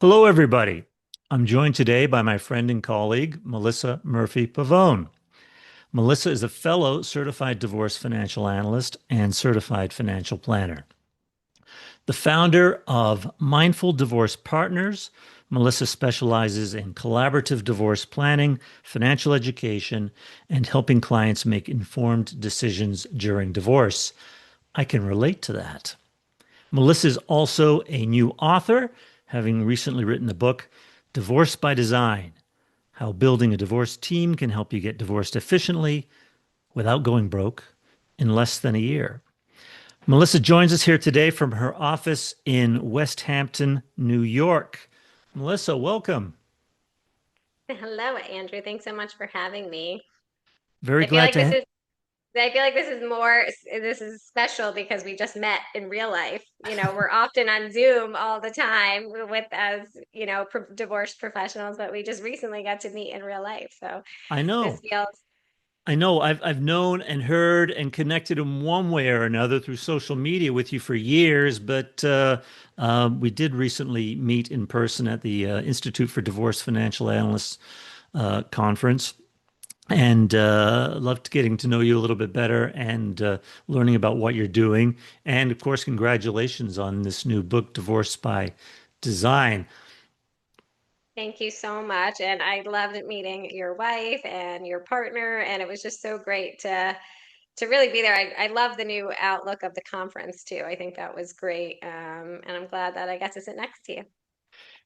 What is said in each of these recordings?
Hello, everybody. I'm joined today by my friend and colleague, Melissa Murphy Pavone. Melissa is a fellow certified divorce financial analyst and certified financial planner. The founder of Mindful Divorce Partners, Melissa specializes in collaborative divorce planning, financial education, and helping clients make informed decisions during divorce. I can relate to that. Melissa is also a new author, having recently written the book Divorce by Design: How Building a Divorce Team Can Help You Get Divorced Efficiently Without Going Broke in Less Than a Year. Melissa joins us here today from her office in West Hampton, New York. Melissa, welcome. Hello, Andrew. Thanks so much for having me. Very I feel glad like to this have. is I feel like this is special because we just met in real life. We're often on Zoom all the time with as, divorced professionals, but we just recently got to meet in real life. So I this know. feels I know I've known and heard and connected in one way or another through social media with you for years, but we did recently meet in person at the Institute for Divorce Financial Analysts conference, and loved getting to know you a little bit better and learning about what you're doing. And of course, congratulations on this new book, Divorce by Design. Thank you so much. And I loved meeting your wife and your partner, and it was just so great to really be there. I love the new outlook of the conference too. I think that was great. And I'm glad that I got to sit next to you.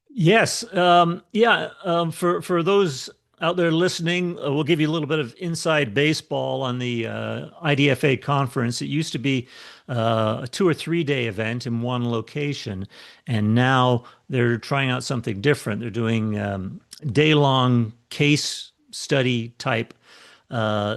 Yes, yeah. For those out there listening, we'll give you a little bit of inside baseball on the IDFA conference. It used to be a 2 or 3 day event in one location, and now they're trying out something different. They're doing day-long case study type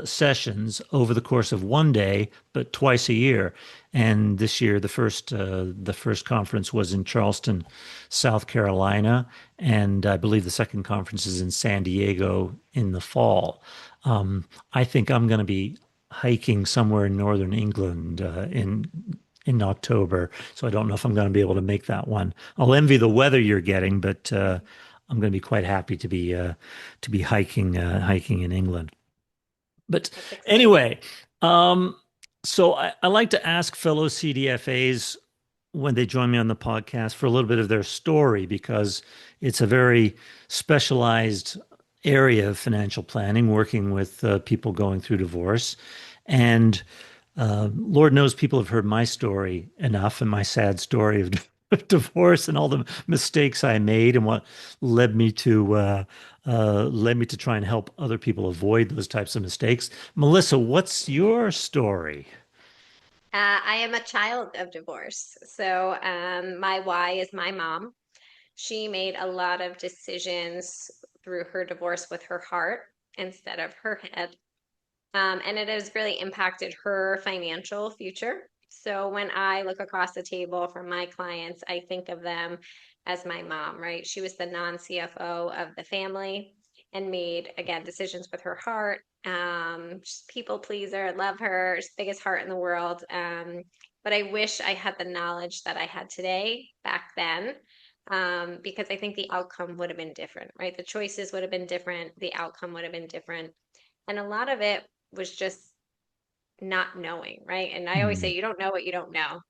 sessions over the course of one day, but twice a year. And this year, the first conference was in Charleston, South Carolina, and I believe the second conference is in San Diego in the fall. I think I'm going to be hiking somewhere in northern England in October, so I don't know if I'm going to be able to make that one. I'll envy the weather you're getting, but I'm going to be quite happy to be hiking in England. But That's exciting. anyway, um, so I like to ask fellow CDFAs when they join me on the podcast for a little bit of their story because it's a very specialized area of financial planning, working with people going through divorce. And Lord knows people have heard my story enough and my sad story of divorce and all the mistakes I made and what led me to try and help other people avoid those types of mistakes. Melissa, what's your story? I am a child of divorce. So my why is my mom. She made a lot of decisions through her divorce with her heart instead of her head. And it has really impacted her financial future. So when I look across the table for my clients, I think of them as my mom, right? She was the non-CFO of the family and made, again, decisions with her heart. She's a people pleaser, love her, she's the biggest heart in the world. But I wish I had the knowledge that I had today back then, because I think the outcome would have been different, right? The choices would have been different, the outcome would have been different. And a lot of it was just not knowing, right? And I always say, Hmm. you don't know what you don't know.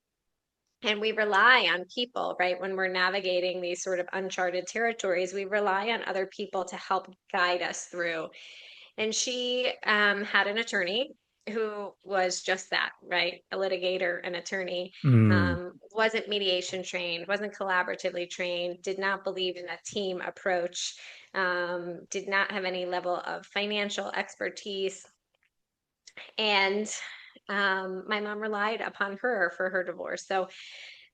And we rely on people, right? When we're navigating these sort of uncharted territories, we rely on other people to help guide us through. And she had an attorney who was just that, right? A litigator, an attorney, Hmm. wasn't mediation trained, wasn't collaboratively trained, did not believe in a team approach, did not have any level of financial expertise, and my mom relied upon her for her divorce. So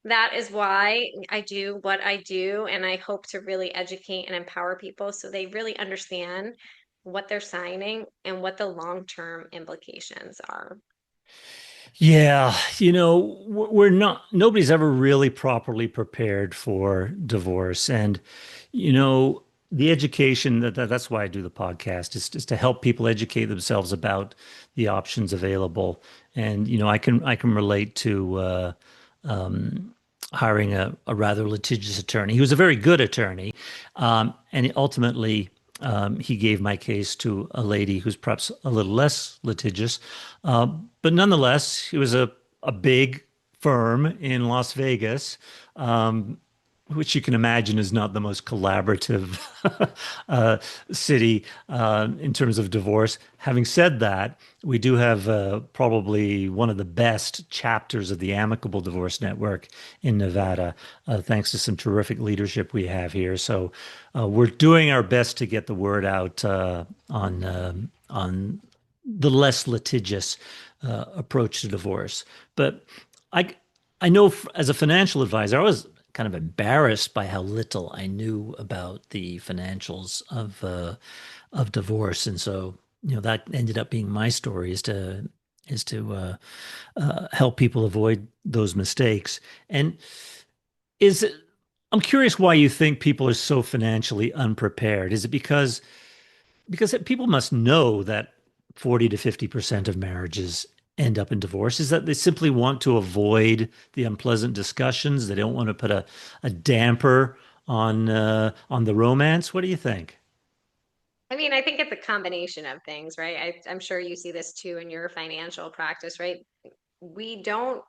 that is why I do what I do. And I hope to really educate and empower people so they really understand what they're signing and what the long-term implications are. Yeah, we're not, nobody's ever really properly prepared for divorce. And, the education that's why I do the podcast is to help people educate themselves about the options available. And, I can relate to hiring a rather litigious attorney. He was a very good attorney, and ultimately he gave my case to a lady who's perhaps a little less litigious, uh, but nonetheless, it was a big firm in Las Vegas, which you can imagine is not the most collaborative uh, city in terms of divorce. Having said that, we do have probably one of the best chapters of the Amicable Divorce Network in Nevada, thanks to some terrific leadership we have here. So we're doing our best to get the word out on the less litigious approach to divorce. But I I know as a financial advisor, I was kind of embarrassed by how little I knew about the financials of divorce, and so that ended up being my story is to help people avoid those mistakes. And is it, I'm curious why you think people are so financially unprepared. Is it because people must know that 40 to 50% of marriages end up in divorce? Is that they simply want to avoid the unpleasant discussions? They don't want to put a damper on the romance? What do you think? I mean, I think it's a combination of things, right? I'm sure you see this too in your financial practice, right? We don't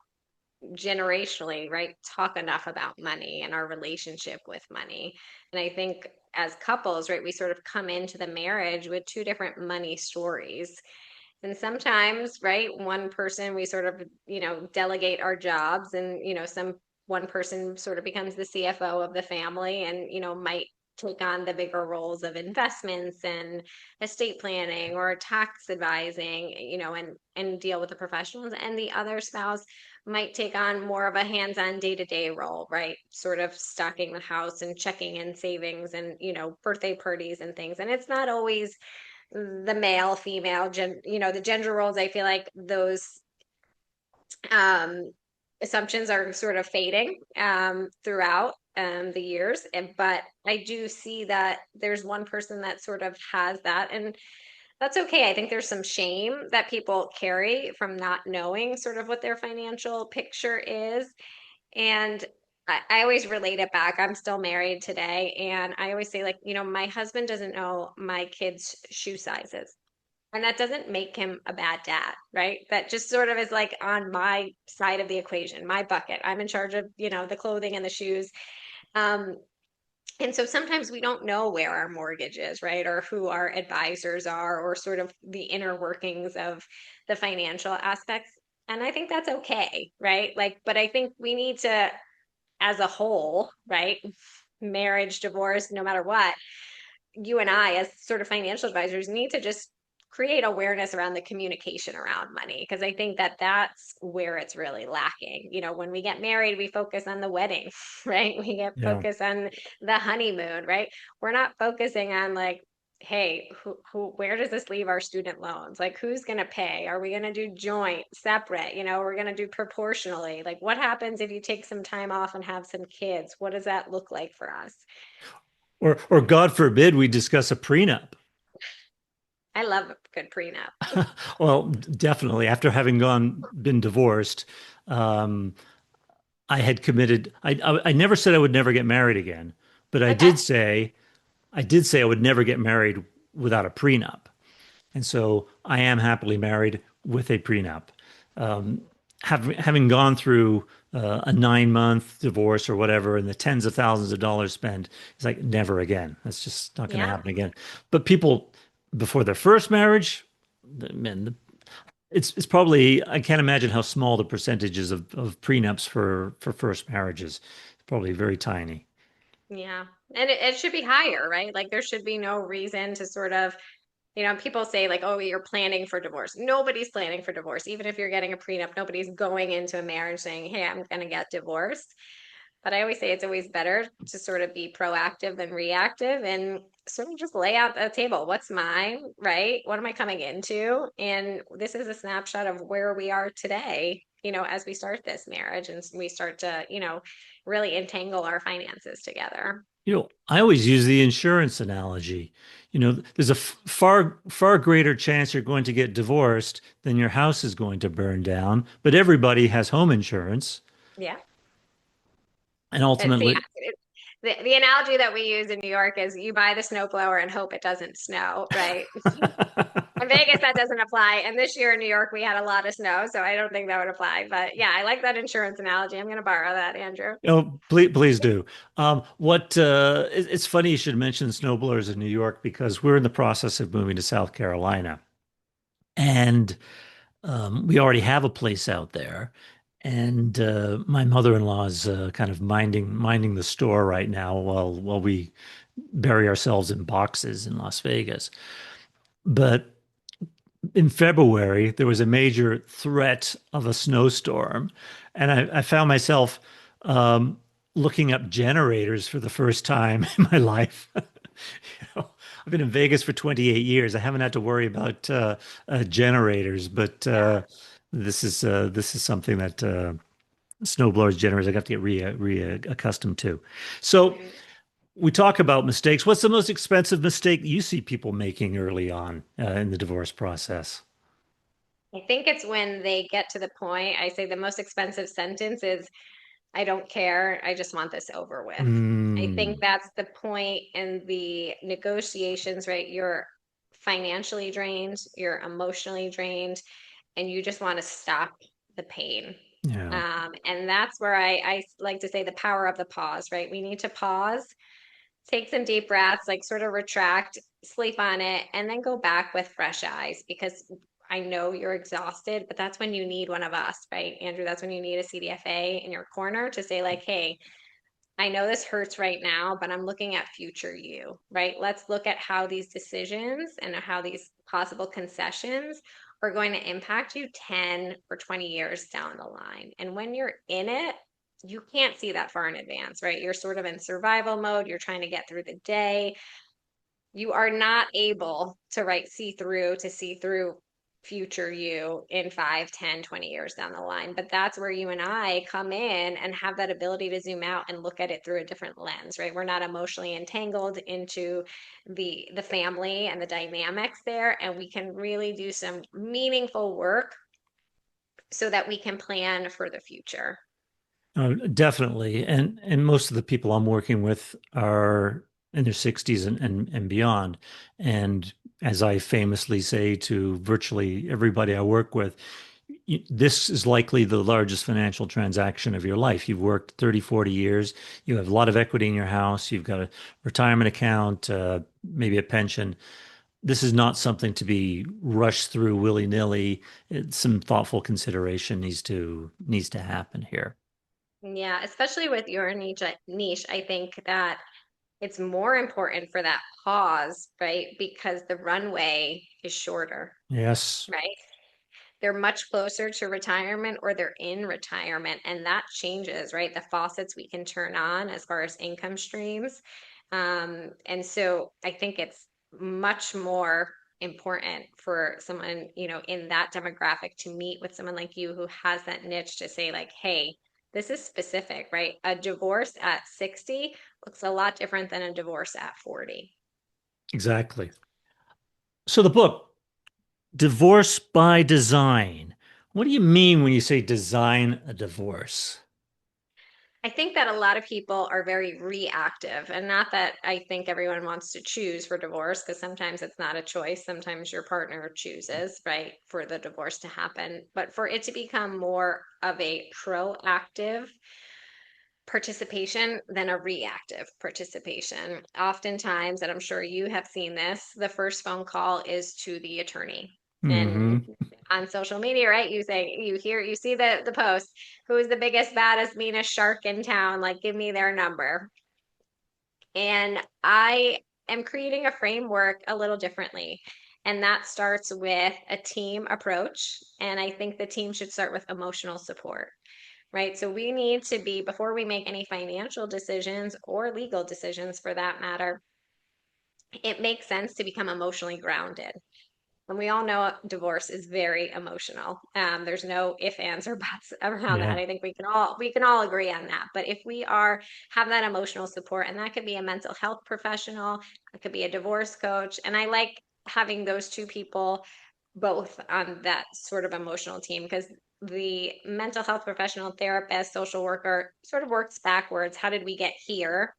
generationally, right, talk enough about money and our relationship with money. And I think as couples, right, we sort of come into the marriage with two different money stories. And sometimes, right, one person we sort of, delegate our jobs and, some one person sort of becomes the CFO of the family and, might take on the bigger roles of investments and estate planning or tax advising, and deal with the professionals. And the other spouse might take on more of a hands-on day-to-day role, right? Sort of stocking the house and checking in savings and, birthday parties and things. And it's not always the male, female, the gender roles. I feel like those um, assumptions are sort of fading throughout the years. But I do see that there's one person that sort of has that, and that's okay. I think there's some shame that people carry from not knowing sort of what their financial picture is. And I always relate it back. I'm still married today, and I always say, like, my husband doesn't know my kids' shoe sizes. And that doesn't make him a bad dad, right? That just sort of is like on my side of the equation, my bucket. I'm in charge of, the clothing and the shoes. Um, and so sometimes we don't know where our mortgage is, right? Or who our advisors are, or sort of the inner workings of the financial aspects. And I think that's okay, right? Like, but I think we need to, as a whole, right? Marriage, divorce, no matter what, you and I, as sort of financial advisors, need to just create awareness around the communication around money, because I think that that's where it's really lacking. When we get married, we focus on the wedding, right? We get Yeah. focus on the honeymoon, right? We're not focusing on, like, hey, where does this leave our student loans? Like, who's going to pay? Are we going to do joint, separate? We're going to do proportionally. Like, what happens if you take some time off and have some kids? What does that look like for us? Or God forbid we discuss a prenup. I love a good prenup. Well, definitely. After having been divorced, um, I had committed. I never said I would never get married again, but Okay. I did say I would never get married without a prenup. And so I am happily married with a prenup. Um, having gone through a 9 month divorce or whatever, and the tens of thousands of dollars spent, it's like never again. That's just not going to Yeah. happen again. But people before their first marriage, man, it's probably I can't imagine how small the percentages of prenups for first marriages. It's probably very tiny. Yeah. And it should be higher, right? Like, there should be no reason to sort of, people say, like, oh, you're planning for divorce. Nobody's planning for divorce. Even if you're getting a prenup, nobody's going into a marriage saying, hey, I'm going to get divorced. But I always say it's always better to sort of be proactive than reactive and sort of just lay out the table. What's mine, right? What am I coming into? And this is a snapshot of where we are today, as we start this marriage and we start to, really entangle our finances together. I always use the insurance analogy. There's a far greater chance you're going to get divorced than your house is going to burn down, but everybody has home insurance. Yeah. And See, ultimately, the analogy that we use in New York is you buy the snowblower and hope it doesn't snow, right? In Vegas, that doesn't apply. And this year in New York, we had a lot of snow, so I don't think that would apply. But yeah, I like that insurance analogy. I'm going to borrow that, Andrew. oh, please do. It's funny you should mention snowblowers in New York because we're in the process of moving to South Carolina. And we already have a place out there. And my mother-in-law is kind of minding the store right now while we bury ourselves in boxes in Las Vegas. But in February, there was a major threat of a snowstorm, and I found myself um, looking up generators for the first time in my life. I've been in Vegas for 28 years. I haven't had to worry about generators, but Yeah. this is something that snowblowers, generators, I got to get re accustomed to. So Right. we talk about mistakes. What's the most expensive mistake you see people making early on in the divorce process? I think it's when they get to the point, I say the most expensive sentence is, I don't care. I just want this over with. I think Mm, that's the point in the negotiations, right? You're financially drained, you're emotionally drained, and you just want to stop the pain. yeah. And that's where I like to say the power of the pause, right? We need to pause, take some deep breaths, like sort of retract, sleep on it, and then go back with fresh eyes because I know you're exhausted, but that's when you need one of us, right, Andrew? That's when you need a CDFA in your corner to say, like, hey, I know this hurts right now, but I'm looking at future you, right? Let's look at how these decisions and how these possible concessions are going to impact you 10 or 20 years down the line. And when you're in it, you can't see that far in advance, right? You're sort of in survival mode. You're trying to get through the day. You are not able to see through future you in 5, 10, 20 years down the line. But that's where you and I come in and have that ability to zoom out and look at it through a different lens, right? We're not emotionally entangled into the family and the dynamics there, and we can really do some meaningful work so that we can plan for the future. Definitely. And most of the people I'm working with are in their 60s and beyond. And as I famously say to virtually everybody I work with, this is likely the largest financial transaction of your life. You've worked 30, 40 years. You have a lot of equity in your house. You've got a retirement account, maybe a pension. This is not something to be rushed through willy-nilly. Some thoughtful consideration needs to happen here. Yeah, especially with your niche, I think that it's more important for that pause, right? Because the runway is shorter, Yes. right? They're much closer to retirement or they're in retirement, and that changes, right? The faucets we can turn on as far as income streams. And so I think it's much more important for someone, in that demographic to meet with someone like you who has that niche to say, like, hey, this is specific, right? A divorce at 60 looks a lot different than a divorce at 40. Exactly. So the book, Divorce by Design. What do you mean when you say design a divorce? I think that a lot of people are very reactive, and not that I think everyone wants to choose for divorce, because sometimes it's not a choice. Sometimes your partner chooses, right, for the divorce to happen. But for it to become more of a proactive participation than a reactive participation. Oftentimes, and I'm sure you have seen this, the first phone call is to the attorney. And Hmm. on social media, right? You see the post, who is the biggest, baddest, meanest shark in town? Like, give me their number. And I am creating a framework a little differently. And that starts with a team approach. And I think the team should start with emotional support, right? So we need to be, before we make any financial decisions or legal decisions for that matter, it makes sense to become emotionally grounded. And we all know divorce is very emotional. There's no if, ands, or buts around that. Yeah. I think we can all agree on that. But if we have that emotional support, and that could be a mental health professional, it could be a divorce coach, and I like having those two people both on that sort of emotional team because the mental health professional, therapist, social worker sort of works backwards. How did we get here?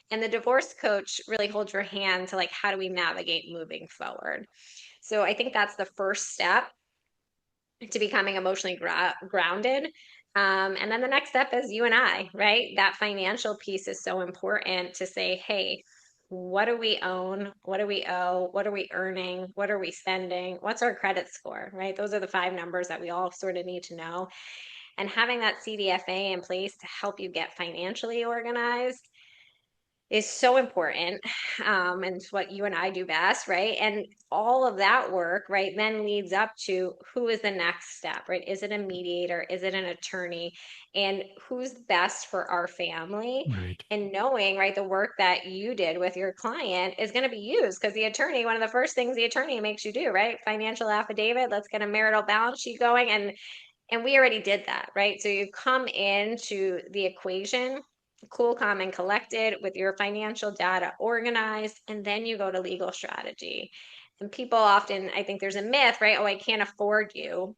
And the divorce coach really holds your hand to like, how do we navigate moving forward? So I think that's the first step to becoming emotionally grounded. And then the next step is you and I, right? That financial piece is so important to say, hey, what do we own? What do we owe? What are we earning? What are we spending? What's our credit score, right? Those are the five numbers that we all sort of need to know. And having that CDFA in place to help you get financially organized is so important. And it's what you and I do best, right? And all of that work, right, then leads up to who is the next step, right? Is it a mediator? Is it an attorney? And who's best for our family? Right. And knowing, right, the work that you did with your client is going to be used because the attorney, one of the first things the attorney makes you do, right? Financial affidavit, let's get a marital balance sheet going. And we already did that, right? So you come into the equation cool, calm, and collected with your financial data organized, and then you go to legal strategy. And people often, I think there's a myth, right? Oh, I can't afford you.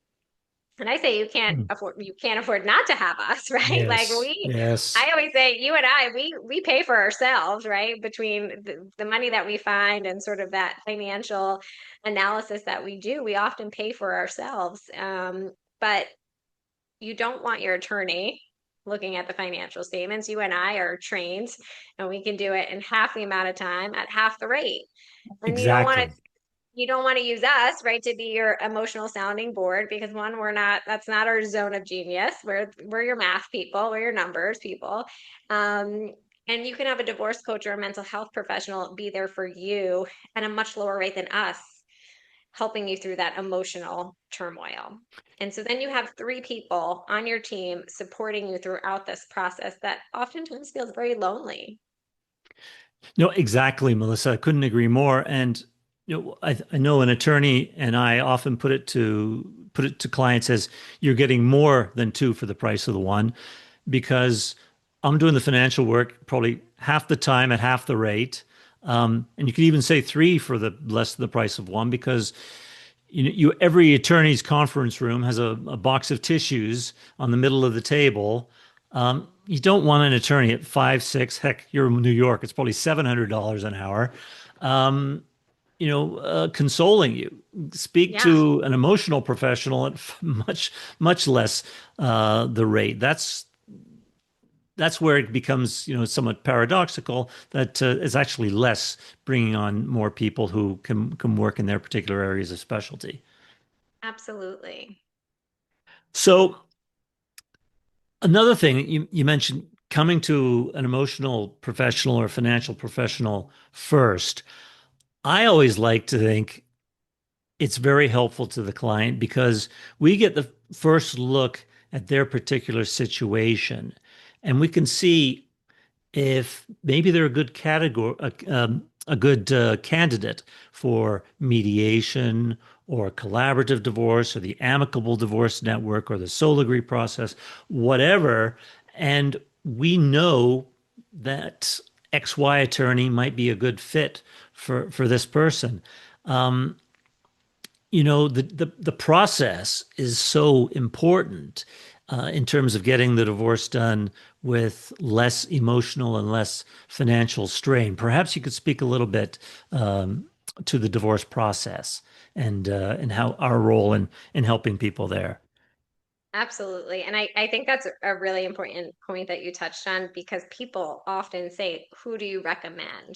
And I say Mm. you can't afford not to have us, right? Like Yes. I Yes. always say you and I, we pay for ourselves, right? Between the money that we find and sort of that financial analysis that we do, we often pay for ourselves. But you don't want your attorney looking at the financial statements. You and I are trained and we can do it in half the amount of time at half the rate. And Exactly. you don't want to use us, right, to be your emotional sounding board because one, we're not, that's not our zone of genius. We're your math people, we're your numbers people. And you can have a divorce coach or a mental health professional be there for you at a much lower rate than us, helping you through that emotional turmoil. And so then you have three people on your team supporting you throughout this process that oftentimes feels very lonely. No, exactly, Melissa. I couldn't agree more. And I know an attorney and I often put it to clients as you're getting more than two for the price of the one, because I'm doing the financial work probably half the time at half the rate. And you could even say three for the less than the price of one, because every attorney's conference room has a box of tissues on the middle of the table. You don't want an attorney at five, six, heck, you're in New York, it's probably $700 an hour, consoling you. Speak Yeah, to an emotional professional at much less the rate. That's where it becomes, somewhat paradoxical that is actually less, bringing on more people who can work in their particular areas of specialty. absolutely. So another thing you mentioned, coming to an emotional professional or financial professional first. I always like to think it's very helpful to the client because we get the first look at their particular situation and we can see if maybe they're a good category, a good candidate for mediation or collaborative divorce or the amicable divorce network or the sole agree process, whatever. And we know that XY attorney might be a good fit for this person. The process is so important in terms of getting the divorce done with less emotional and less financial strain. Perhaps you could speak a little bit to the divorce process and how our role in helping people there. Absolutely. And I think that's a really important point that you touched on because people often say, who do you recommend?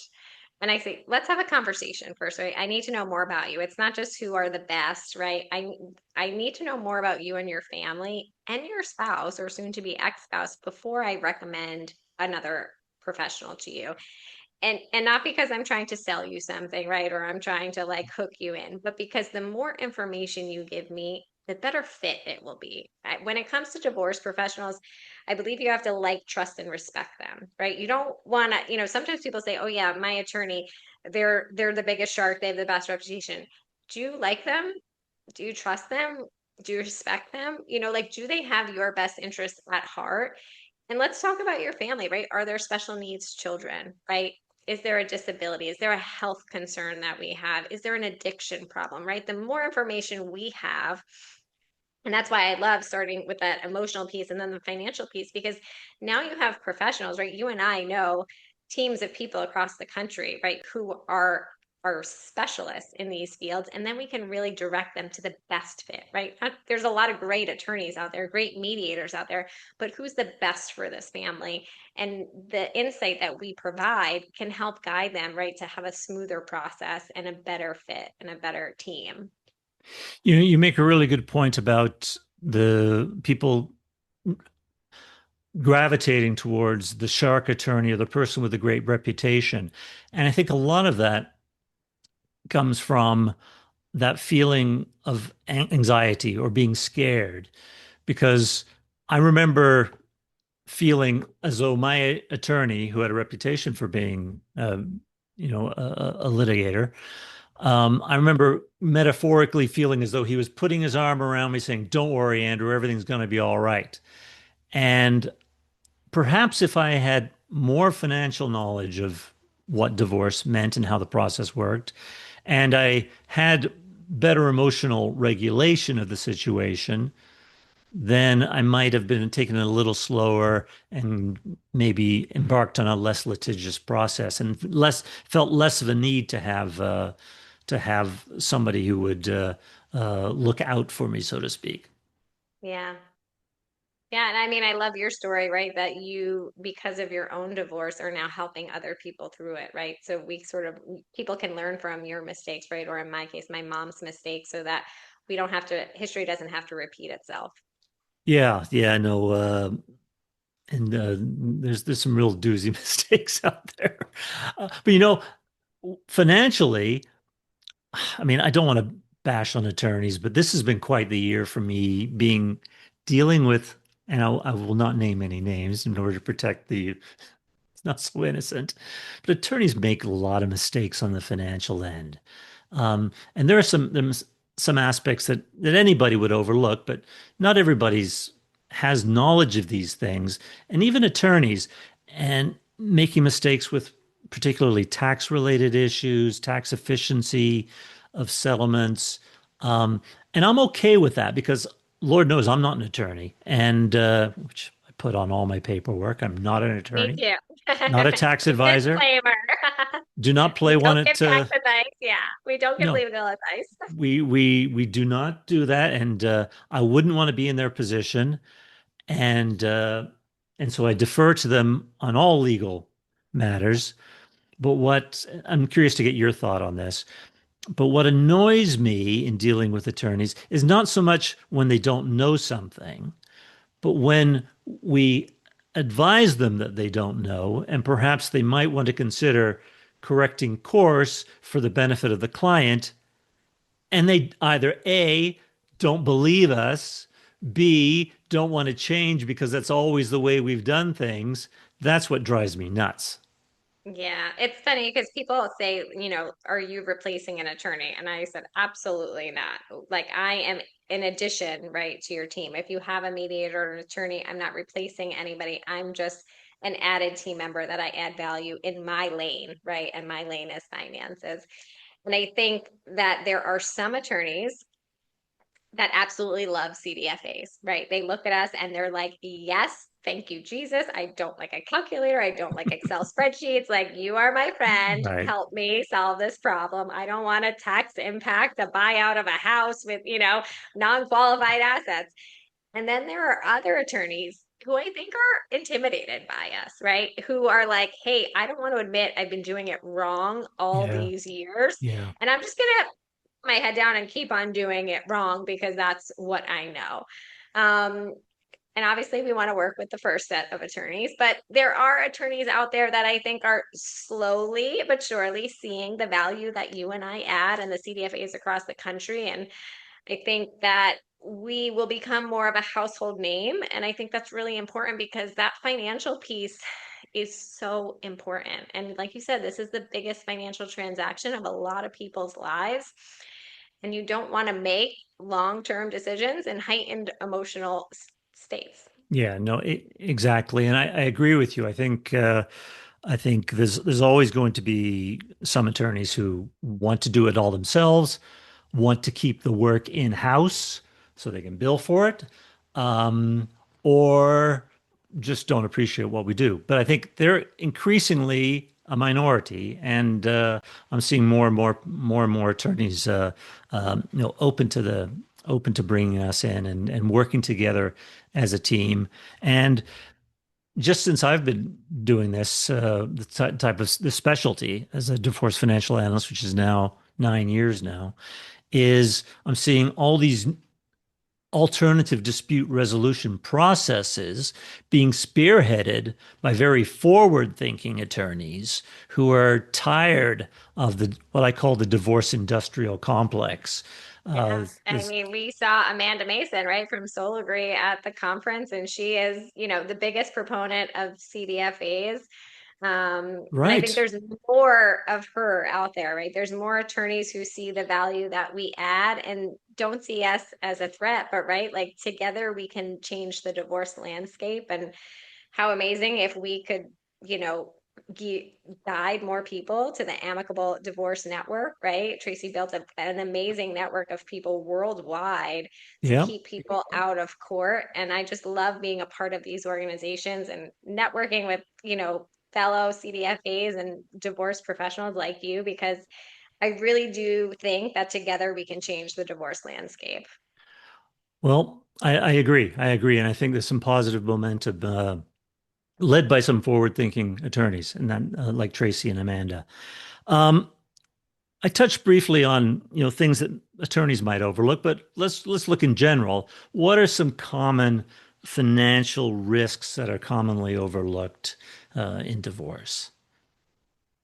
And I say, let's have a conversation first, right? I need to know more about you. It's not just who are the best, right? I need to know more about you and your family and your spouse or soon to be ex-spouse before I recommend another professional to you. And not because I'm trying to sell you something, right? Or I'm trying to like hook you in, but because the more information you give me, the better fit it will be. When it comes to divorce professionals, I believe you have to like, trust, and respect them, right? You don't want to, sometimes people say, "Oh yeah, my attorney, they're the biggest shark, they have the best reputation." Do you like them? Do you trust them? Do you respect them? Like, do they have your best interests at heart? And let's talk about your family, right? Are there special needs children, right? Is there a disability? Is there a health concern that we have? Is there an addiction problem, right? The more information we have And that's why I love starting with that emotional piece and then the financial piece, because now you have professionals, right? You and I know teams of people across the country, right, who are specialists in these fields, and then we can really direct them to the best fit, right? There's a lot of great attorneys out there, great mediators out there, but who's the best for this family? And the insight that we provide can help guide them, right, to have a smoother process and a better fit and a better team. You make a really good point about the people gravitating towards the shark attorney or the person with a great reputation. And I think a lot of that comes from that feeling of anxiety or being scared. Because I remember feeling as though my attorney, who had a reputation for being, a litigator, I remember metaphorically feeling as though he was putting his arm around me, saying, "Don't worry, Andrew, everything's going to be all right." And perhaps if I had more financial knowledge of what divorce meant and how the process worked, and I had better emotional regulation of the situation, then I might have been taken a little slower and maybe embarked on a less litigious process and felt less of a need to have somebody who would look out for me, so to speak. Yeah. Yeah, and I mean, I love your story, right? That you, because of your own divorce, are now helping other people through it, right? So we sort of, people can learn from your mistakes, right? Or in my case, my mom's mistakes, so that we don't have to, history doesn't have to repeat itself. Yeah, yeah, no, and there's some real doozy mistakes out there. But financially, I mean, I don't want to bash on attorneys, but this has been quite the year for me being dealing with, and I will not name any names in order to protect the it's not so innocent, but attorneys make a lot of mistakes on the financial end. And there are some aspects that anybody would overlook, but not everybody's has knowledge of these things, and even attorneys, and making mistakes with particularly tax related issues, tax efficiency of settlements. Um, and I'm okay with that because Lord knows I'm not an attorney, and which I put on all my paperwork. I'm not an Me attorney, too. not a tax advisor. Disclaimer. Do not We play one don't give at tax advice. Yeah, we don't give no. legal advice. We do not do that, and I wouldn't want to be in their position, and so I defer to them on all legal matters. But what I'm curious to get your thought on this. But what annoys me in dealing with attorneys is not so much when they don't know something, but when we advise them that they don't know, and perhaps they might want to consider correcting course for the benefit of the client, and they either A, don't believe us, B, don't want to change because that's always the way we've done things. That's what drives me nuts. Yeah, it's funny because people say, are you replacing an attorney? And I said, absolutely not. Like, I am in addition, right, to your team. If you have a mediator or an attorney, I'm not replacing anybody. I'm just an added team member that I add value in my lane, right? And my lane is finances. And I think that there are some attorneys that absolutely love CDFAs, right? They look at us and they're like, yes, thank you, Jesus. I don't like a calculator. I don't like Excel spreadsheets. Like, you are my friend. Right. Help me solve this problem. I don't want a tax impact, a buyout of a house with, non-qualified assets. And then there are other attorneys who I think are intimidated by us, right? Who are like, hey, I don't want to admit I've been doing it wrong all Yeah. these years. Yeah. And I'm just going to my head down and keep on doing it wrong because that's what I know. Um, and obviously, we want to work with the first set of attorneys, but there are attorneys out there that I think are slowly but surely seeing the value that you and I add and the CDFAs across the country. And I think that we will become more of a household name. And I think that's really important because that financial piece is so important. And like you said, this is the biggest financial transaction of a lot of people's lives. And you don't want to make long-term decisions in heightened emotional states. Yeah, no, exactly. And I agree with you. I think there's always going to be some attorneys who want to do it all themselves, want to keep the work in-house so they can bill for it, um, or just don't appreciate what we do. But I think they're increasingly a minority, and I'm seeing more and more attorneys, open to the open to bringing us in and working together as a team. And just since I've been doing this, the type of the specialty as a divorce financial analyst, which is now 9 years now, is I'm seeing all these alternative dispute resolution processes being spearheaded by very forward-thinking attorneys who are tired of the what I call the divorce industrial complex. Yeah. I This mean, we saw Amanda Mason, right, from Soul Agree at the conference, and she is, the biggest proponent of CDFAs. And I think right, there's more of her out there, right? There's more attorneys who see the value that we add and don't see us as a threat, but right, like together we can change the divorce landscape. And how amazing if we could, you know, guide more people to the Amicable Divorce Network, right? Tracy built an amazing network of people worldwide to yeah. keep people out of court. And I just love being a part of these organizations and networking with, fellow CDFAs and divorce professionals like you, because I really do think that together we can change the divorce landscape. Well, I agree. I agree, and I think there's some positive momentum led by some forward-thinking attorneys, and then like Tracy and Amanda. Um, I touched briefly on, things that attorneys might overlook, but let's look in general. What are some common financial risks that are commonly overlooked in divorce?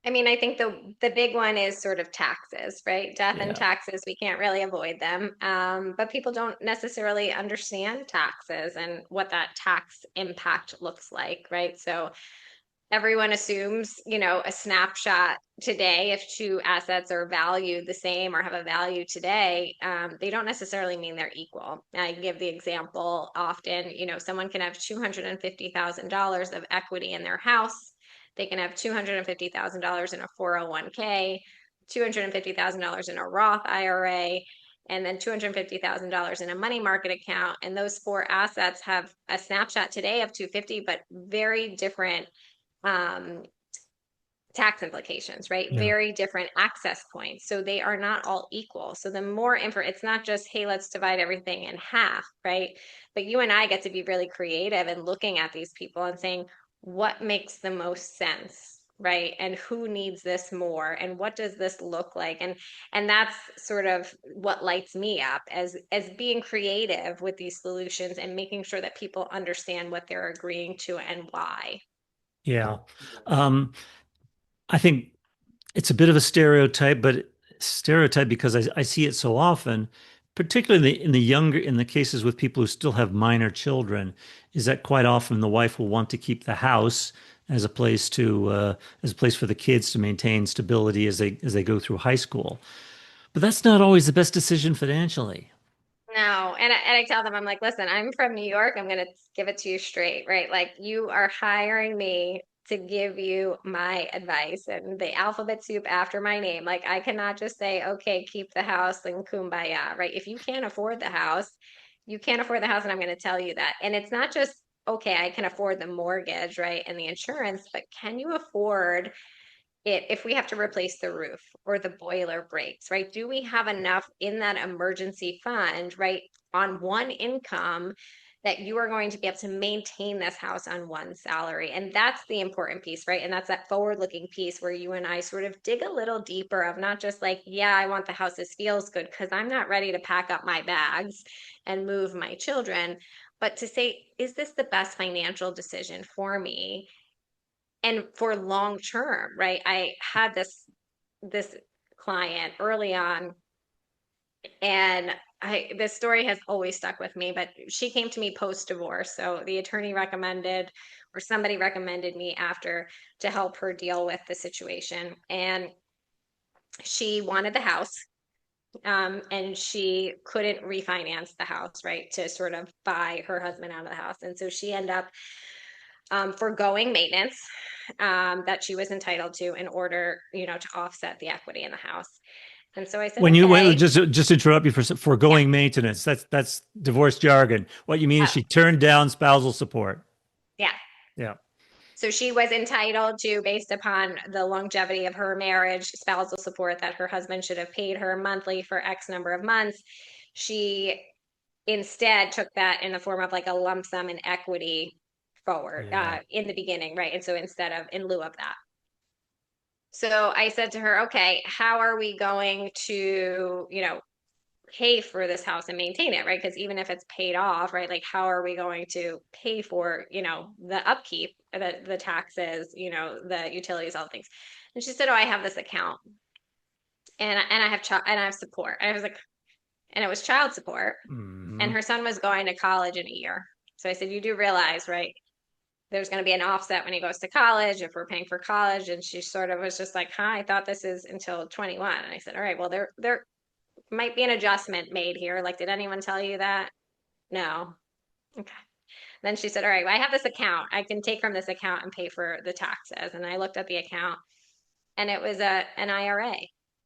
I mean, I think the big one is sort of taxes, right? Death and Yeah. taxes, we can't really avoid them. But people don't necessarily understand taxes and what that tax impact looks like, right? So everyone assumes, a snapshot today, if two assets are valued the same or have a value today, they don't necessarily mean they're equal. I give the example often, someone can have $250,000 of equity in their house. They can have $250,000 in a 401k, $250,000 in a Roth IRA, and then $250,000 in a money market account. And those four assets have a snapshot today of 250, but very different um, tax implications, right? Yeah. Very different access points. So they are not all equal. So the more info, it's not just, hey, let's divide everything in half, right? But you and I get to be really creative and looking at these people and saying, what makes the most sense? Right. And who needs this more? And what does this look like? And that's sort of what lights me up as being creative with these solutions and making sure that people understand what they're agreeing to and why. Yeah. Um, I think it's a bit of a stereotype, but stereotype because I see it so often, particularly in the cases with people who still have minor children, is that quite often the wife will want to keep the house as a place to as a place for the kids to maintain stability as they go through high school. But that's not always the best decision financially. No, and I tell them, I'm like, listen, I'm from New York. I'm gonna give it to you straight, right? Like you are hiring me to give you my advice and the alphabet soup after my name. Like I cannot just say, okay, keep the house and kumbaya, right? If you can't afford the house, you can't afford the house, and I'm gonna tell you that. And it's not just, okay, I can afford the mortgage, right? And the insurance, but can you afford it if we have to replace the roof or the boiler breaks, right? Do we have enough in that emergency fund, right, on one income that you are going to be able to maintain this house on one salary? And that's the important piece, right? And that's that forward looking piece where you and I sort of dig a little deeper of not just like, yeah, I want the house that feels good because I'm not ready to pack up my bags and move my children, but to say, is this the best financial decision for me? And for long term, right? I had this client early on, and this story has always stuck with me, but she came to me post divorce. So the attorney recommended, or somebody recommended me after, to help her deal with the situation. And she wanted the house, and she couldn't refinance the house, right, to sort of buy her husband out of the house. And so she ended up foregoing maintenance that she was entitled to in order, to offset the equity in the house. And so I said, When you okay. just interrupt you for Yeah. foregoing maintenance, that's divorce jargon. What you mean is Oh, she turned down spousal support. yeah. Yeah. So she was entitled to, based upon the longevity of her marriage, spousal support that her husband should have paid her monthly for X number of months. She instead took that in the form of like a lump sum in equity forward Yeah. in the beginning, right? And so instead of in lieu of that. So I said to her, okay, how are we going to, pay for this house and maintain it, right? Because even if it's paid off, right, like how are we going to pay for, the upkeep, the taxes, the utilities, all the things. And she said, oh, I have this account and I have and I have support. And I was like, and it was child support. And Hmm. her son was going to college in a year. So I said, you do realize, right? There's going to be an offset when he goes to college if we're paying for college. And she sort of was just like, huh, I thought this is until 21. And I said, all right, well, there might be an adjustment made here. Like, did anyone tell you that? No. Okay. Then she said, all right, well, I have this account. I can take from this account and pay for the taxes. And I looked at the account and it was an IRA.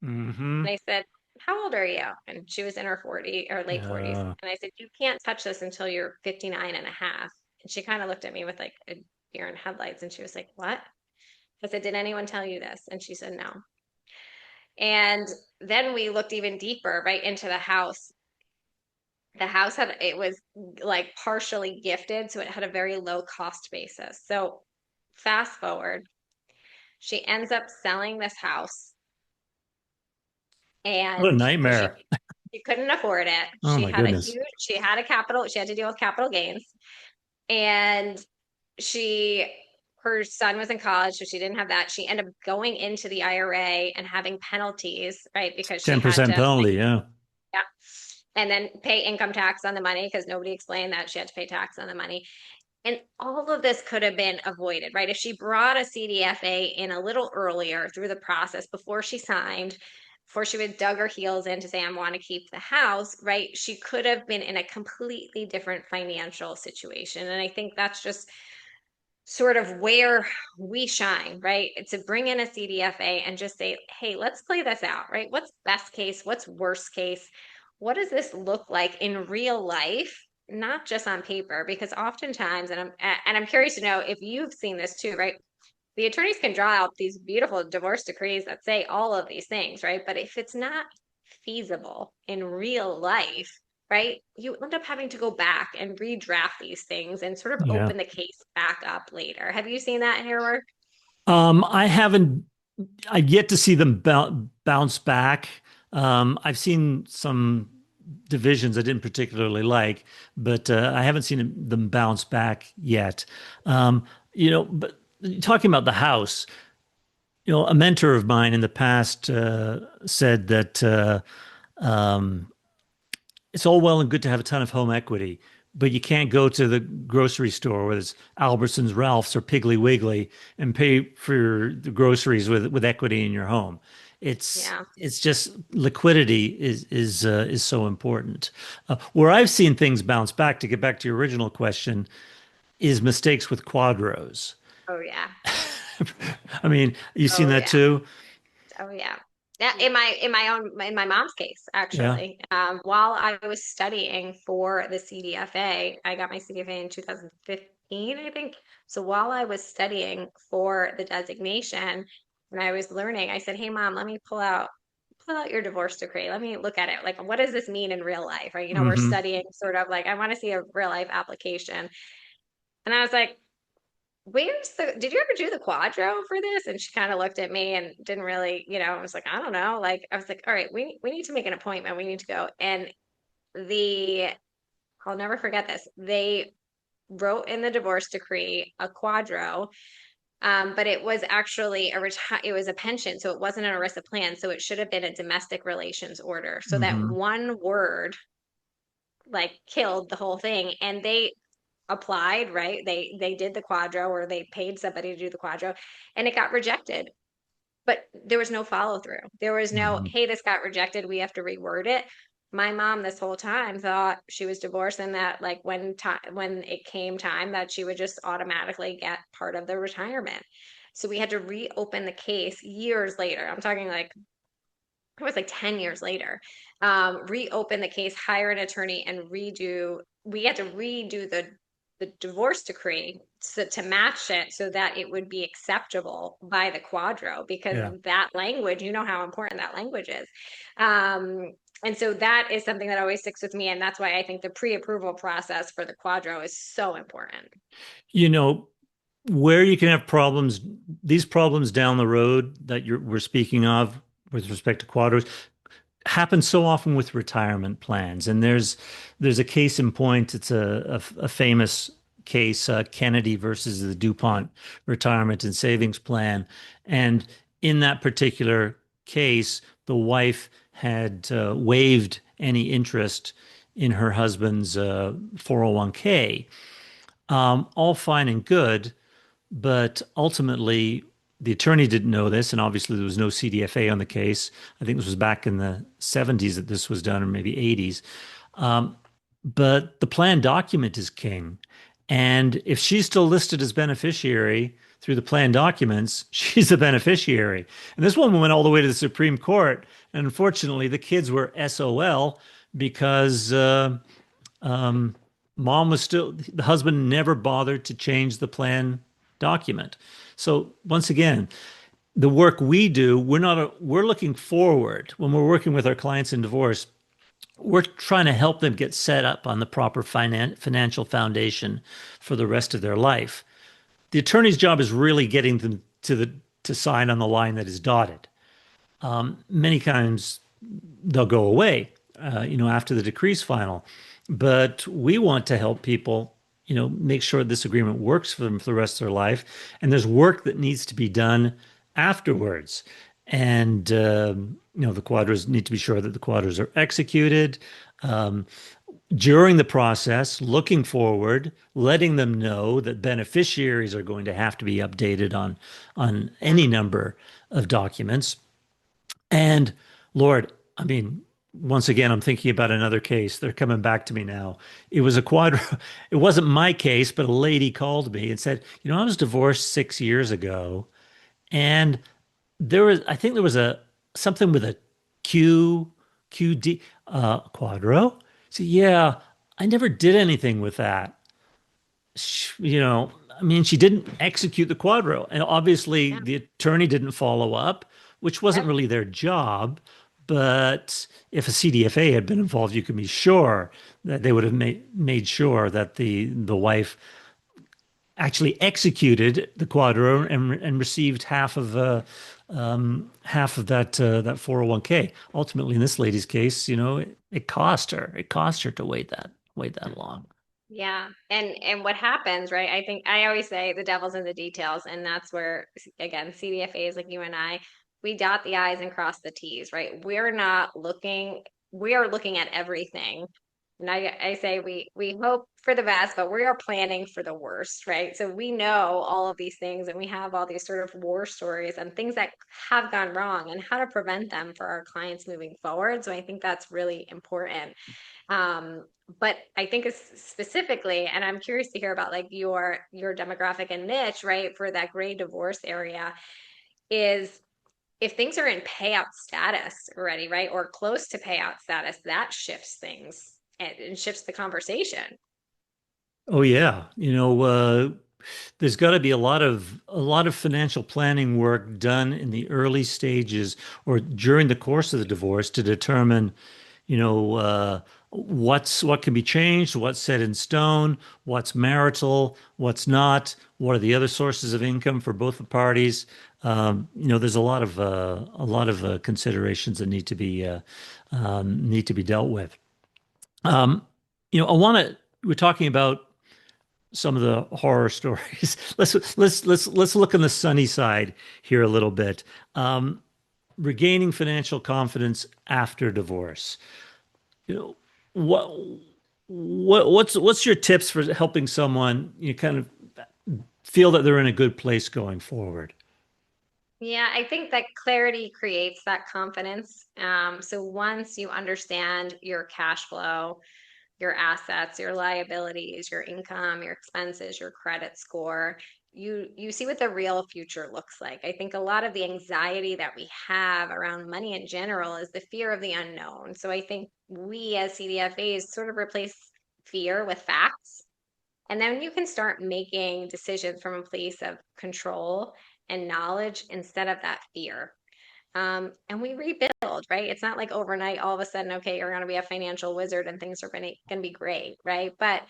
Hmm. And I said, how old are you? And she was in her 40 or late 40s. Uh, And I said, you can't touch this until you're 59 and a half. And she kind of looked at me with like a deer in headlights. And she was like, what? I said, did anyone tell you this? And she said, no. And then we looked even deeper, right, into the house. The house it was like partially gifted, so it had a very low cost basis. So fast forward, she ends up selling this house, what a and because nightmare. she couldn't afford it, Oh my goodness. she had to deal with capital gains, and she her son was in college, so she didn't have that. She ended up going into the IRA and having penalties, right? Because she had 10% to, penalty. Yeah. yeah, and then pay income tax on the money because nobody explained that she had to pay tax on the money. And all of this could have been avoided, right? If she brought a CDFA in a little earlier through the process before she signed, before she would dug her heels in to say, I want to keep the house, right? She could have been in a completely different financial situation. And I think that's just sort of where we shine, right? To bring in a CDFA and just say, hey, let's play this out, right? What's best case? What's worst case? What does this look like in real life? Not just on paper, because oftentimes, and I'm curious to know if you've seen this too, right? The attorneys can draw out these beautiful divorce decrees that say all of these things, right? But if it's not feasible in real life, right, you end up having to go back and redraft these things and sort of Yeah. open the case back up later. Have you seen that in your work? I haven't, I've yet to see them bounce back. I've seen some divisions I didn't particularly like, but I haven't seen them bounce back yet. But talking about the house, a mentor of mine in the past said that it's all well and good to have a ton of home equity, but you can't go to the grocery store, whether it's Albertsons, Ralph's, or Piggly Wiggly, and pay for the groceries with equity in your home. Yeah. It's just liquidity is so important. Where I've seen things bounce back, to get back to your original question, is mistakes with quadros. Oh yeah. I mean, you seen Oh that yeah. too? Oh yeah. Yeah, in my mom's case, Yeah. actually, while I was studying for the CDFA, I got my CDFA in 2015, I think. So while I was studying for the designation, when I was learning, I said, "Hey, mom, let me pull out your divorce decree. Let me look at it. Like, what does this mean in real life?" Right? We're Hmm. studying sort of like I want to see a real life application. And I was like, did you ever do the quadro for this? And she kind of looked at me and didn't really, I was like, I don't know. Like, I was like, all right, we need to make an appointment. We need to go. And the, I'll never forget this. They wrote in the divorce decree a quadro, but it was actually it was a pension. So it wasn't an ERISA plan. So it should have been a domestic relations order. So that Hmm. one word like killed the whole thing. And they applied, right? They did the quadro or they paid somebody to do the quadro and it got rejected. But there was no follow through. There was no, Hmm. hey, this got rejected. We have to reword it. My mom this whole time thought she was divorced and that like when it came time that she would just automatically get part of the retirement. So we had to reopen the case years later. I'm talking like it was like 10 years later, reopen the case, hire an attorney, and we had to redo the divorce decree to match it so that it would be acceptable by the quadro, because Yeah. that language, you know how important that language is. Um, and so that is something that always sticks with me. And that's why I think the pre-approval process for the quadro is so important. You know, where you can have problems, these problems down the road that we're speaking of with respect to quadros happens so often with retirement plans. And there's a case in point. It's a famous case, Kennedy versus the DuPont Retirement and Savings Plan. And in that particular case, the wife had waived any interest in her husband's 401k. All fine and good, but ultimately, the attorney didn't know this, and obviously there was no CDFA on the case. I think this was back in the 70s that this was done, or maybe 80s. But the plan document is king. And if she's still listed as beneficiary through the plan documents, she's the beneficiary. And this one went all the way to the Supreme Court. And unfortunately, the kids were SOL because mom was still, the husband never bothered to change the plan document. So once again, the work we do, we're looking forward when we're working with our clients in divorce. We're trying to help them get set up on the proper financial foundation for the rest of their life. The attorney's job is really getting them to sign on the line that is dotted. Many times they'll go away, after the decree's final. But we want to help people, make sure this agreement works for them for the rest of their life. And there's work that needs to be done afterwards. And, the quadros need to be sure that the quadros are executed. During the process, looking forward, letting them know that beneficiaries are going to have to be updated on Yeah. any number of documents. And Lord, I mean, once again, I'm thinking about another case. They're coming back to me now. It was a quadro. It wasn't my case, but a lady called me and said, I was divorced 6 years ago, and I think there was something with a QD, quadro. So yeah, I never did anything with that. I mean, she didn't execute the quadro. And obviously, Yeah. the attorney didn't follow up, which wasn't Yep. really their job. But if a CDFA had been involved, you can be sure that they would have made sure that the wife actually executed the quadro and received half of that 401k. Ultimately, in this lady's case, it cost her. It cost her to wait that long. Yeah. And what happens, right? I think I always say the devil's in the details, and that's where again, CDFAs like you and I, we dot the I's and cross the T's, right? We are looking at everything. And I say we hope for the best, but we are planning for the worst, right? So we know all of these things and we have all these sort of war stories and things that have gone wrong and how to prevent them for our clients moving forward. So I think that's really important. But I think specifically, and I'm curious to hear about like your demographic and niche, right, for that gray divorce area, is if things are in payout status already, right, or close to payout status, that shifts things and shifts the conversation. Oh yeah, there's got to be a lot of financial planning work done in the early stages or during the course of the divorce to determine, what can be changed, what's set in stone, what's marital, what's not, what are the other sources of income for both the parties. There's a lot of considerations that need to be dealt with. Um, I want to. We're talking about some of the horror stories. Let's look on the sunny side here a little bit. Um, Regaining financial confidence after divorce. You know, what what's your tips for helping someone kind of feel that they're in a good place going forward? Yeah, I think that clarity creates that confidence. So once you understand your cash flow, your assets, your liabilities, your income, your expenses, your credit score, you see what the real future looks like. I think a lot of the anxiety that we have around money in general is the fear of the unknown. So I think we as CDFAs sort of replace fear with facts. And then you can start making decisions from a place of control and knowledge instead of that fear. And we rebuild, right? It's not like overnight, all of a sudden, okay, you're going to be a financial wizard and things are going to be great, right? But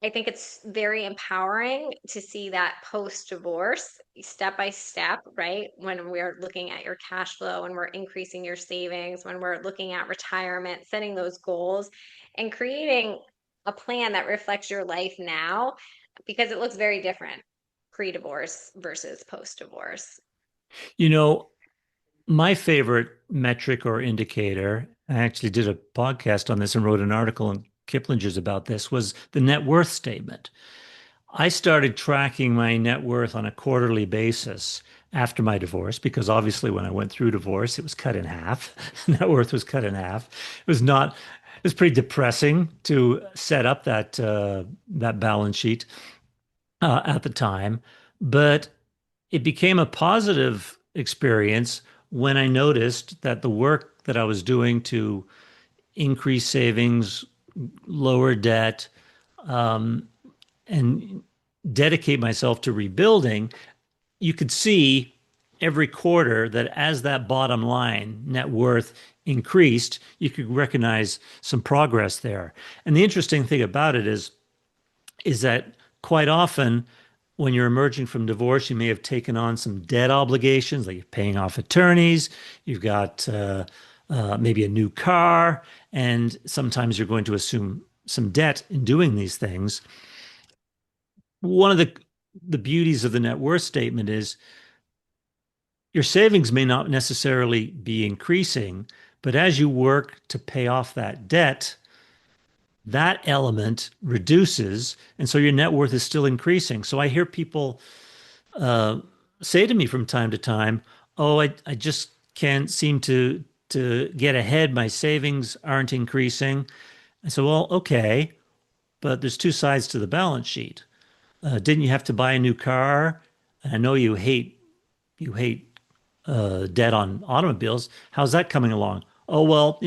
I think it's very empowering to see that post divorce, step by step, right? When we're looking at your cash flow, when we're increasing your savings, when we're looking at retirement, setting those goals and creating a plan that reflects your life now, because it looks very different pre-divorce versus post-divorce. You know, my favorite metric or indicator, I actually did a podcast on this and wrote an article in Kiplinger's about this, was the net worth statement. I started tracking my net worth on a quarterly basis after my divorce because obviously when I went through divorce, it was cut in half. Net worth was cut in half. It was not, it was pretty depressing to set up that balance sheet at the time, but it became a positive experience when I noticed that the work that I was doing to increase savings, lower debt, and dedicate myself to rebuilding, you could see every quarter that as that bottom line net worth increased, you could recognize some progress there. And the interesting thing about it is that quite often when you're emerging from divorce, you may have taken on some debt obligations, like you're paying off attorneys, you've got maybe a new car, and sometimes you're going to assume some debt in doing these things. One of the beauties of the net worth statement is your savings may not necessarily be increasing, but as you work to pay off that debt, that element reduces, and so your net worth is still increasing. So I hear people uh, say to me from time to time, "Oh, I just can't seem to get ahead. My savings aren't increasing." I said, "Well, okay, but there's two sides to the balance sheet. Didn't you have to buy a new car? And I know you hate debt on automobiles. How's that coming along? Oh, well,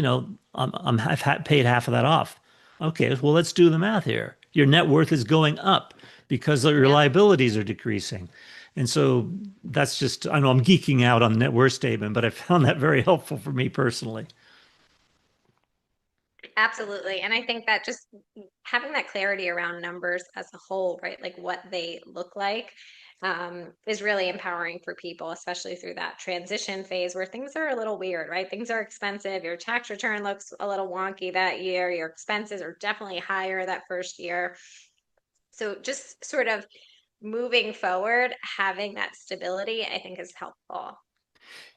I've paid half of that off. Okay, well, let's do the math here. Your net worth is going up because your Yep. liabilities are decreasing. And so that's just, I know I'm geeking out on the net worth statement, but I found that very helpful for me personally. Absolutely. And I think that just having that clarity around numbers as a whole, right? Like what they look like, is really empowering for people, especially through that transition phase where things are a little weird, right? Things are expensive. Your tax return looks a little wonky that year. Your expenses are definitely higher that first year. So just sort of moving forward, having that stability, I think is helpful.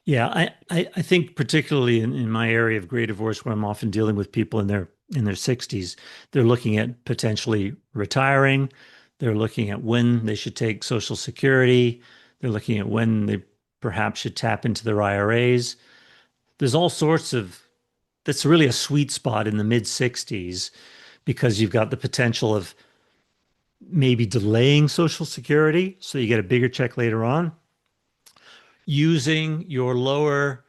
Yeah, I think particularly in my area of gray divorce, where I'm often dealing with people in their 60s, they're looking at potentially retiring. They're looking at when they should take Social Security. They're looking at when they perhaps should tap into their IRAs. There's all sorts of, that's really a sweet spot in the mid 60s because you've got the potential of maybe delaying Social Security so you get a bigger check later on, using your lower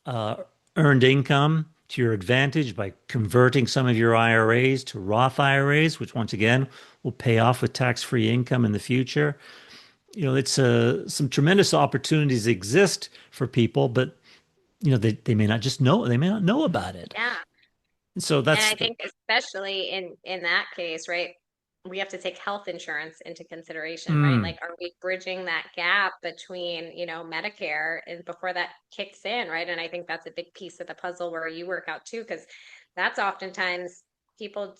uh, earned income to your advantage by converting some of your IRAs to Roth IRAs, which once again will pay off with tax-free income in the future. It's some tremendous opportunities exist for people, but they may not just know, they may not know about it. Yeah. And so And that's I the think especially in that case, right, we have to take health insurance into consideration, right? mm, Like, are we bridging that gap between, Medicare and before that kicks in, right? And I think that's a big piece of the puzzle where you work out too, because that's oftentimes people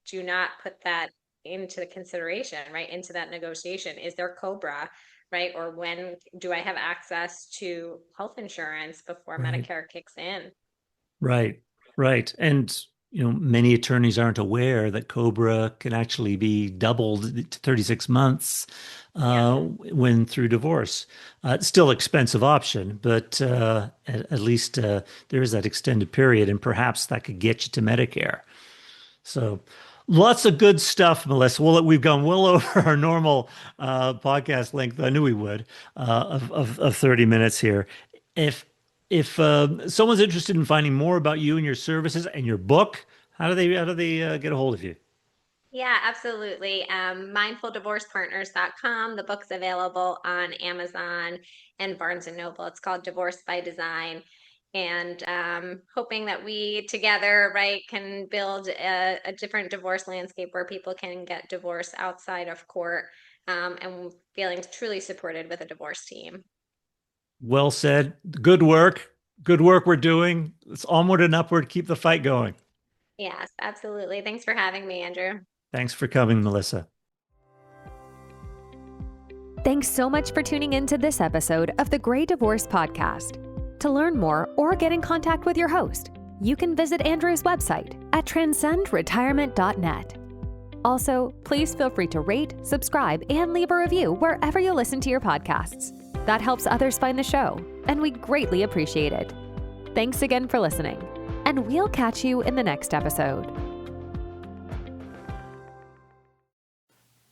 do not put that into the consideration, right? Into that negotiation. Is there COBRA, right? Or when do I have access to health insurance before right. Medicare kicks in? Right, right. And many attorneys aren't aware that Cobra can actually be doubled to 36 months Yeah. when through divorce. It's still an expensive option, but at least there is that extended period, and perhaps that could get you to Medicare. So, Lots of good stuff, Melissa. Well, we've gone well over our normal podcast length. I knew we would of 30 minutes here. If if someone's interested in finding more about you and your services and your book, how do they get a hold of you? Yeah, absolutely. Mindfuldivorcepartners.com. The book's available on Amazon and Barnes and Noble. It's called Divorce by Design. And hoping that we together, right, can build a different divorce landscape where people can get divorced outside of court, and feeling truly supported with a divorce team. Well said. Good work. Good work we're doing. It's onward and upward. Keep the fight going. Yes, absolutely. Thanks for having me, Andrew. Thanks for coming, Melissa. Thanks so much for tuning in to this episode of the Gray Divorce Podcast. To learn more or get in contact with your host, you can visit Andrew's website at transcendretirement.net. Also, please feel free to rate, subscribe, and leave a review wherever you listen to your podcasts. That helps others find the show, and we greatly appreciate it. Thanks again for listening, and we'll catch you in the next episode.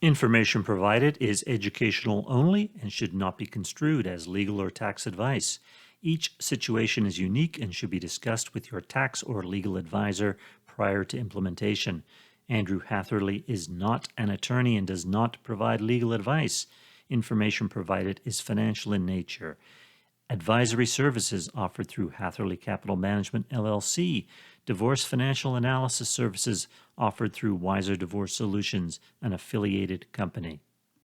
Information provided is educational only and should not be construed as legal or tax advice. Each situation is unique and should be discussed with your tax or legal advisor prior to implementation. Andrew Hatherley is not an attorney and does not provide legal advice. Information provided is financial in nature. Advisory services offered through Hatherley Capital Management, LLC. Divorce financial analysis services offered through Wiser Divorce Solutions, an affiliated company.